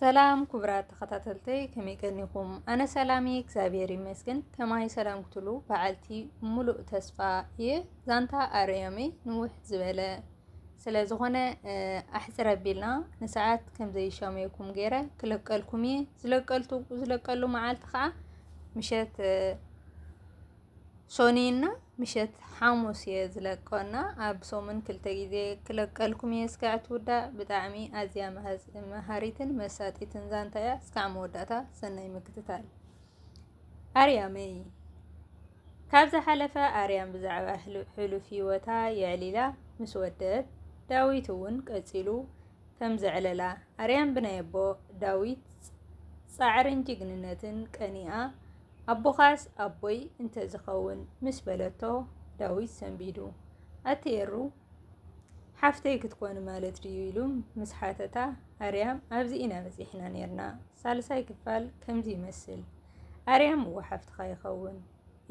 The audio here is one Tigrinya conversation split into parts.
ሰላም ክቡራት ተኸታተልተይ ከመይ ቀኒኹም? ኣነ ሰላም እየ እግዚአብሔር ይመስገን። ከማይ ሰላም ክትሉ በዓልቲ ሙሉእ ተስፋ እየ። ዛንታ ኣርያሜ ንውሕ ዝበለ ስለ ዝኾነ ኣሕፅር ኣቢልና ንሰዓት ከም ዘይሻመየኩም ገይረ ክለቀልኩም እየ። ዝለቀሉ መዓልቲ ከዓ ምሸት ሶኒና ምሸት ሓሙስ እየ ዝለቀና ኣብ ሶምን ክልተ ግዜ ክለቀልኩም እየ። እስካዕ ትውዳእ ብጣዕሚ ኣዝያ መሃሪትን መሳጢትን ዛንታ እያ። እስካዕ መወዳእታ ሰናይ ምክትታል። ኣርያመይ ካብ ዝሓለፈ ኣርያም ብዛዕባ ሕሉፍ ሂወታ የዕሊላ ምስ ወደት ዳዊት እውን ቀፂሉ ከም ዘዕለላ ኣርያም ብናይ ኣቦ ዳዊት ፃዕርን ጅግንነትን ቀኒኣ ኣቦኻስ ኣቦይ እንተዝኸውን ምስ በለቶ ዳዊት ሰንቢዱ ኣትየሩ ሓፍተይ ክትኮን ማለት ድዩ ኢሉ ምስ ሓተታ ኣርያም ኣብዚ ኢና በፂሕና ነርና። ሳልሳይ ክፋል ከምዚ ይመስል። ኣርያም እዋ ሓፍትኻ ይኸውን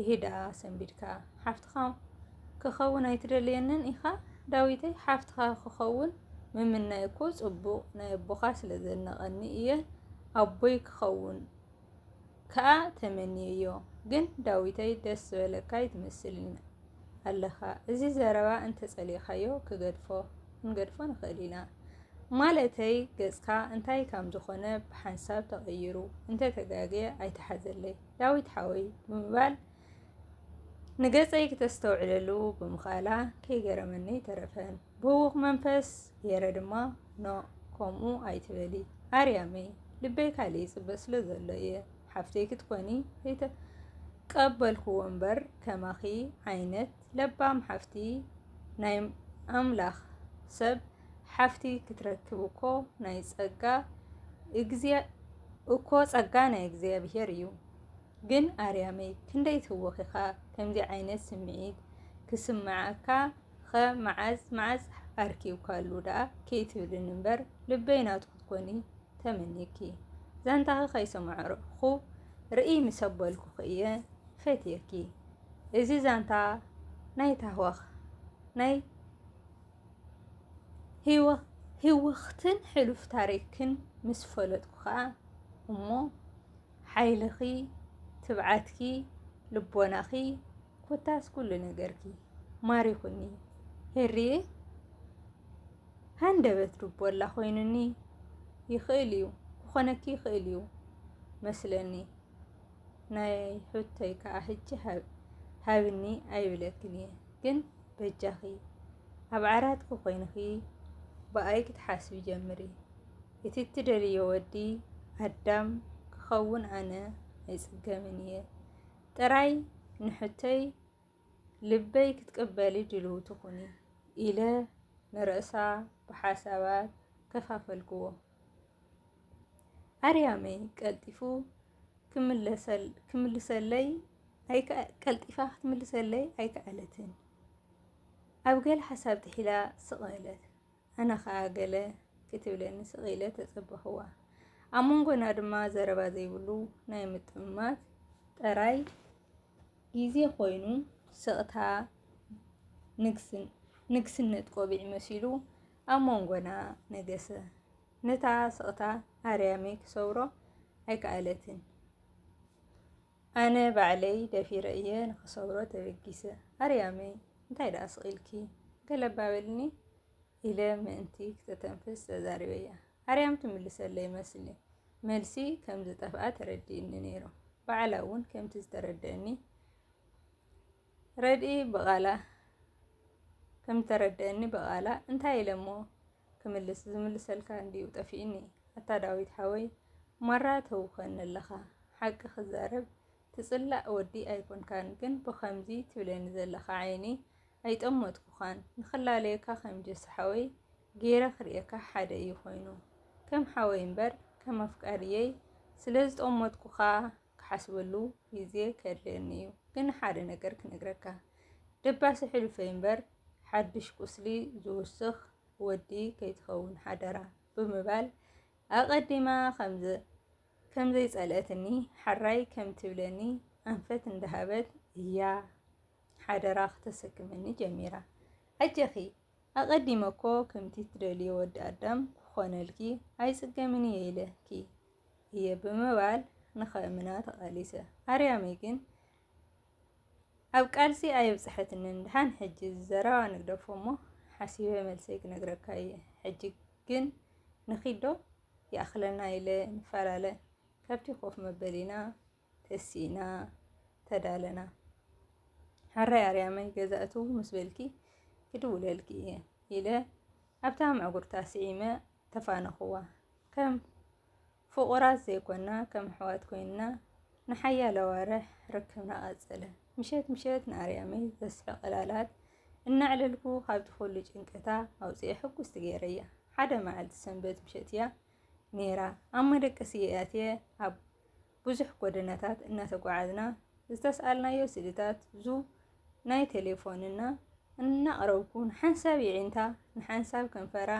ይሄዳ ሰንቢድካ ሓፍትኻ ክኸውን ኣይትደልየንን ኢኻ ዳዊተይ ሓፍትኻ ክኸውን ምምናይ እኮ ፅቡቕ ናይ ኣቦኻ ስለ ዘነቐኒ እየ ኣቦይ ክኸውን ከዓ ተመኒዮ ግን ዳዊተይ ደስ ዝበለካ ይትመስልኒ ኣለኻ። እዚ ዘረባ እንተፀሊኻዮ ክንገድፎ ንኽእል ኢና ማለተይ ገጽካ እንታይ ከም ዝኾነ ብሓንሳብ ተቐይሩ እንተተጋገየ ኣይተሓዘለይ ዳዊት ሓወይ ብምባል ንገጸይ ክተስተውዕለሉ ብምኻላ ከይገረመኒ ተረፈን። ብውኽ መንፈስ ገይረ ድማ ኖ ከምኡ ኣይትበሊ ኣርያመይ ልበይ ካልእ ይፅበ ስለ ዘሎ እየ ሓፍተይ ክትኮኒ ቀበልክዎ እምበር ከማኺ ዓይነት ለባም ሓፍቲ ናይ ኣምላኽ ሰብ ሓፍቲ ክትረክብ እኮ ጸጋ ናይ እግዚኣብሔር እዩ። ግን ኣርያመይ ክንደይ ትውኽ ኢኻ ከምዚ ዓይነት ስምዒት ክስማዓካ ኸ መዓዝ ኣርኪብካሉ ደኣ ከይትብልን እምበር ልበይ ናቱ ክትኮኒ ተመኒኪ ዛንታኺ ከይሰማዕርኹ ርኢ ምስ ኣበልኩ እየ ፈትየኪ። እዚ ዛንታ ናይ ታህዋኽ ናይ ህወኽትን ሕሉፍ ታሪክን ምስ ፈለጥኩ ከዓ እሞ ሓይልኺ ትብዓትኪ ልቦናኺ ኮታስ ኩሉ ነገርኪ ማሪኹኒ ህርየ ሃንደበት ልቦላ ኮይኑኒ ይኽእል እዩ ክኾነኪ ይኽእል እዩ መስለኒ ናይ ሕቶይ ከዓ ሕጂ ሃብኒ ኣይብለክን እየ ግን በጃኺ ኣብ ዓራትኪ ኮይንኺ ብኣይ ክትሓስቢ ጀምሪ። እቲ ትደልዮ ወዲ ኣዳም ክኸውን ኣነ ኣይጽገምን እየ ጥራይ ንሕቶይ ልበይ ክትቅበሊ ድልው ትኹኒ ኢለ ንርእሳ ብሓሳባት ከፋፈልክዎ። ኣርያመይ ቀልጢፋ ክትምልሰለይ ኣይከኣለትን። ኣብ ገለ ሓሳብ ጥሒላ ስቕለት ኣነ ከዓ ገለ ክትብለኒ ስቕኢለ ተጸበኽዋ። ኣብ መንጎና ድማ ዘረባ ዘይብሉ ናይ ምጥምማት ጥራይ ግዜ ኮይኑ ስቕታ ንግስነት ቆቢዕ መሲሉ ኣብ መንጎና ነገሰ። ነታ ስቕታ ኣርያመይ ክሰብሮ ኣይከኣለትን። ኣነ ባዕለይ ደፊረ እየ ንኽሰብሮ ተበጊሰ። ኣርያመይ እንታይ ደኣ ስቒልኪ ገለ ኣባበልኒ ኢለ ምእንቲ ክተተንፍስ ተዛሪበያ። ኣርያም ትምልሰለይ መልሲ ከም ዝጠፍኣ ተረዲእኒ ነይሩ። ባዕላ እውን ከምቲ ዝተረድአኒ በቓላ እንታይ ኢለ እሞ ዝምልሰልካ እንዲኡ ጠፊእኒ ኣታ ዳዊት ሓወይ ማራ ተውኸን ኣለኻ ሓቂ ክዛረብ ትጽላእ ወዲ ኣይኮንካን ግን ብኸምዚ ትብለኒ ዘለኻ ዓይኒ ኣይጠመጥኩኻን ንኽላለየካ ከም ጀስ ሓወይ ገይረ ክርእየካ ሓደ እዩ ኮይኑ ከም ሓወይ እምበር ከም ኣፍቃርየይ ስለ ዝጠመጥኩኻ ክሓስበሉ ግዜ ከድልየኒ እዩ። ግን ሓደ ነገር ክነግረካ ደባሲ ሕሉፈይ እምበር ሓድሽ ቁስሊ ዝውስኽ ወዲ ከይትኸውን ሓደራ ብምባል ኣቐዲማ ከምዘይጸልአትኒ ሓራይ ከም ትብለኒ ኣንፈት እንዳሃበት እያ ሓደራ ክተሰክመኒ ጀሚራ። ኣጀኺ ኣቐዲመ እኮ ከምቲ ትደልዮ ወዲ ኣዳም ክኾነልኪ ኣይጽገምን እየ ኢለኪ እየ ብምባል ንኸእምና ተቓሊሰ። ኣርያመይ ግን ኣብ ቃልሲ ኣየብፅሐትንን ድሓን ሕጂ ዘረባ ንግደፎ እሞ ሓሲበ መልሰይ ክነግረካ እየ። ሕጂ ግን ንኺዶ ይኣኽለና ኢለ ንፈላለ ካብቲ ኮፍ መበሊና ተሲእና ተዳለና። ሓራይ ኣርያመይ ገዛእቱ ምስ በልኪ ክድውለልኪ እየ ኢለ ኣብታ ምዕጉርታ ስዒመ ተፋነኽዋ። ከም ፍቑራት ዘይኮና ከም ኣሕዋት ኮይንና ንሓያለ ኣዋርሕ ርክብና ቐጸለ። ምሸት ንኣርያመይ ዘስሕቕ ዕላላት እናዕለልኩ ካብቲ ኩሉ ጭንቀታ ኣውፅአ ሕጉስቲ ገይረያ። ሓደ መዓልቲ ሰንበት ምሸት እያ ነይራ። ኣብ መደቀሲ ኣትየ ኣብ ብዙሕ ጎደናታት እናተጓዓዝና ዝተሰኣልናዮ ስእልታት ብዙ ናይ ቴሌፎንና እናቕረብኩ ንሓንሳብ ይዒንታ ንሓንሳብ ከንፈራ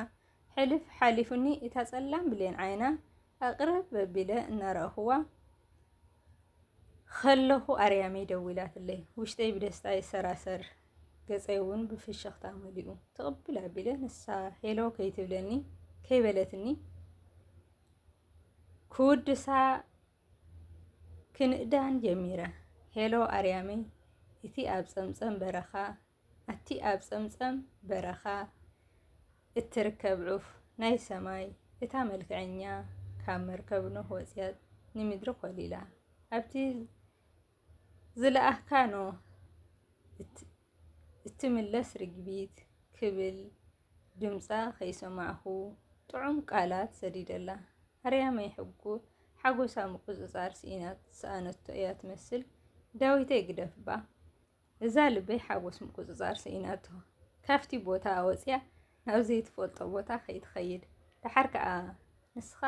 ሕልፍ ሓሊፉኒ እታ ጸላም ብሌን ዓይና ኣቕረብ በቢለ እናረኣኽዋ ከለኹ ኣርያመይ ደዊላትለይ። ውሽጠይ ብደስታ ይሰራሰር፣ ገፀይ እውን ብፍሽኽታ መሊኡ። ትቕብል ኣቢለ ንሳ ሄሎ ከይትብለኒ ከይበለትኒ ክውድሳ ክንእዳን ጀሚረ። ሄሎ ኣርያመይ እቲ ኣብ ጸምጸም በረኻ እትርከብ ዑፍ ናይ ሰማይ እታ መልክዐኛ ካብ መርከብ ኖህ ወፅያ ንምድሪ ኰሊላ ኣብቲ ዝለኣኽካ ኖህ እትምለስ ርግቢት ክብል ድምፃ ከይሰማዕኹ ጥዑም ቃላት ሰዲደላ። ኣርያመይ ሓጎሳ ምቁፅፃር ስኢናት ሰኣነቶ እያ ትመስል። ዳዊተይ ግደፍባ እዛ ልበይ ሓጎስ ምቁፅፃር ስኢናቶ ካፍቲ ቦታ ወፅያ ናብ ዘይትፈልጦ ቦታ ከይትኸይድ ድሓር ከዓ ንስኻ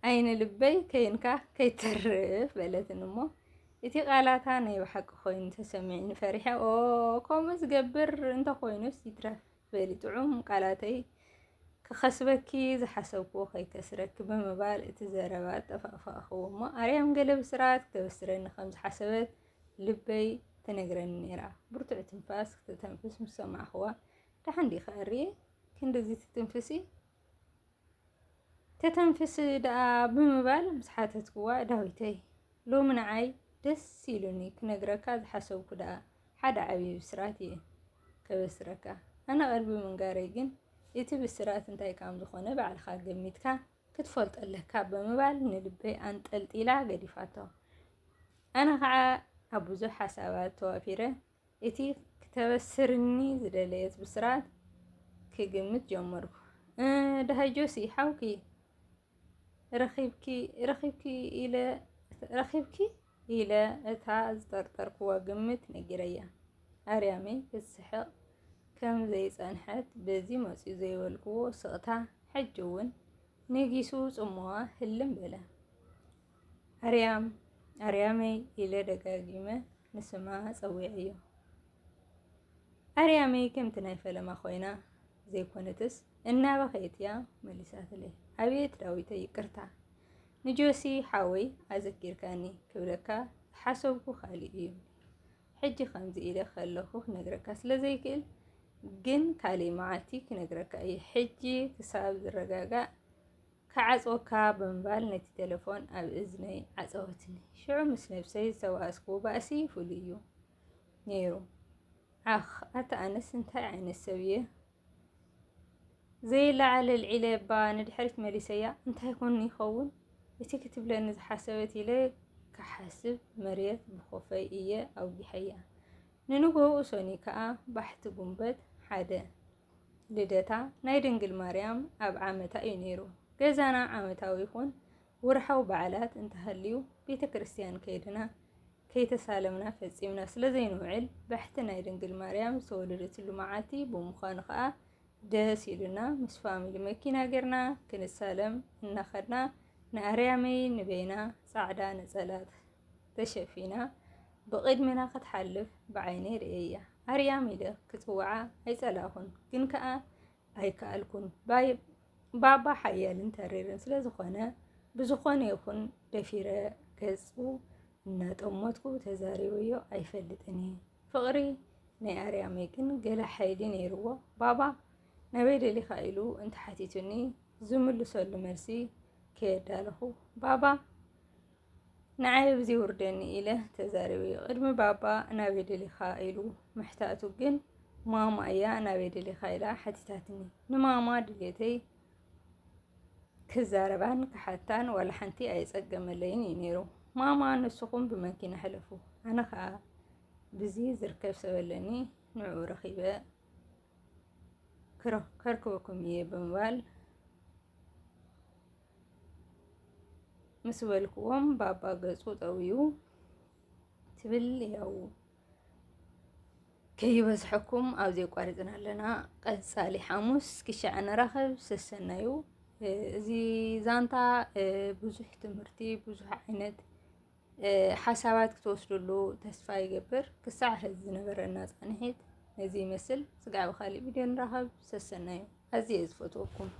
ዓይነ ልበይ ከይንካ ከይተርፍ በለትን እሞ እቲ ቃላታ ናይ ብሓቂ ኮይኑ ተሰሚዕኒ ፈሪሐ ከምኡ ዝገብር እንተኮይኑስ ይትረፍ በሊ ጥዑም ቃላተይ ክኸስበኪ ዝሓሰብክዎ ከይከስረኪ ብምባል እቲ ዘረባ ጠፋእፋእኽዎ እሞ ኣርያም ገለ ብስራት ክተበስረኒ ከም ዝሓሰበት ልበይ ተነግረኒ ነይራ። ብርቱዕ ትንፋስ ክትተንፍስ ምስ ሰማዕኽዋ ድሓን ዲኻ እርየ ክንደዚ ትትንፍሲ ተተንፍስ ደኣ ብምባል ምስ ሓተትክዋ ዳዊተይ ሎሚ ንዓይ ደስ ኢሉኒ ክነግረካ ዝሓሰብኩ ደኣ ሓደ ዓብዪ ብስራት እየ ከበስረካ። ኣነ ቀልቢ ምንጋረይ ግን እቲ ብስራት እንታይ ከም ዝኾነ ባዕልኻ ገሚትካ ክትፈልጦ ኣለካ ብምባል ንልበይ ኣንጠልጢላ ገዲፋቶ። ኣነ ከዓ ኣብ ብዙሕ ሓሳባት ተዋፊረ እቲ ክተበስርኒ ዝደለየት ብስራት ክግምት ጀመርኩ። ዳሃጆሲ ሓውኪ ረኺብኪ ኢለ እታ ዝጠርጠርክዋ ግምት ነጊረያ። ኣርያመይ ክትስሕቕ ከም ዘይጸንሐት በዚ መፂኡ ዘይበልክዎ ስቕታ ሕጂ እውን ነጊሱ ጽምዋ ህልም በለ። ኣርያመይ ኢለ ደጋጊመ ንስማ ጸዊዐዮ። ኣርያመይ ከምቲ ናይ ፈለማ ኮይና ዘይኮነትስ እናበኸየት እያ መሊሳትለይ። ኣቤት ዳዊተይ ይቅርታ ንጆሲ ሓወይ ኣዘኪርካኒ ክብለካ ዝሓሰብኩ ካሊእ እዩ። ሕጂ ከምዚ ኢለ ከለኹ ክነግረካ ስለዘይክእል ግን ካሊእ መዓልቲ ክነግረካ እየ። ሕጂ ክሳብ ዝረጋጋእ ከዓፅወካ ብምባል ነቲ ቴሌፎን ኣብ እዝነይ ዓፀወትኒ። ሽዑ ምስ ነብሰይ ዝተዋእስክዎ ባእሲ ፍሉይ እዩ ነይሩ። ኣኽ ኣተ ኣነስ እንታይ ዓይነት ሰብ እየ ዘይለዓለ ልዒለ ባ ንድሕሪት መሊሰያ እንታይ ኮን ይኸውን እቲ ክትብለኒ ዝሓሰበት ኢለ ክሓስብ መሬት ብኮፈይ እየ ኣውጊሐያ። ንንግሆ ሰኒ ከዓ ባሕቲ ጉንበት ሓደ ልደታ ናይ ድንግል ማርያም ኣብ ዓመታ እዩ ነይሩ። ገዛና ዓመታዊ ይኹን ወርሓዊ በዓላት እንተሃልዩ ቤተ ክርስቲያን ከይድና ከይተሳለምና ፈፂምና ስለዘይንውዕል ባሕቲ ናይ ድንግል ማርያም ዝተወለደትሉ መዓልቲ ብምዃኑ ከዓ ደስ ኢሉና ምስ ፋሚሊ መኪና ጌርና ክንሳለም እናኸድና ንኣርያመይ ንቤና ጻዕዳ ነፀላት ተሸፊና ብቕድሚና ክትሓልፍ ብዓይነይ ርእየያ። ኣርያም ኢለ ክፅውዓ ኣይጸላኹን ግን ከዓ ኣይከኣልኩን ባባ ሓያልን ተሪርን ስለ ዝኾነ ብዝኾነ ይኹን ደፊረ ገጹ እናጠሞትኩ ተዛሪበዮ ኣይፈልጥን። ፍቕሪ ናይ ኣርያመይ ግን ገለ ሓይሊ ነይርዎ። ባባ نبي دلي خايلو انت حتيتني زملسሉ መልሲ ከየዳለኹ ባባ ንዓይ ብዚ ውርደኒ ኢለ ተዛሪቡ ቅድሚ ባባ ናበይ ደሊኻ ኢሉ ምሕታቱ ግን ማማ እያ ናበይ ደሊኻ ኢላ ሓቲታትኒ ንማማ ድሌተይ ክዛረባን ክሓታን ወላ ሓንቲ ኣይፀገመለይን እዩ ነይሩ ማማ ንስኹም ብመኪና ሕለፉ ኣነ ከዓ ብዚ ዝርከብ ሰበለኒ ንዕኡ ረኺበ ከርክበኩም እየ ብምባል ምስ በልክዎም ባባ ገጹ ጠውዩ ትብል ያው ከይበዝሐኩም ኣብ ዘይቋሪፅና ኣለና ቀጻሊ ሐሙስ ክሻዕ ንራኸብ ሰሰናዩ እዚ ዛንታ ብዙሕ ትምህርቲ ብዙሕ ዓይነት ሓሳባት ክትወስድሉ ተስፋ ይገብር ክሳዕ ሕዚ ዝነበረና ጸኒሒት ነዚ ይመስል ስጋዕ ብኻሊእ ቪድዮ ንራኸብ ሰሰናዩ ኣዝየ ዝፈትወኩም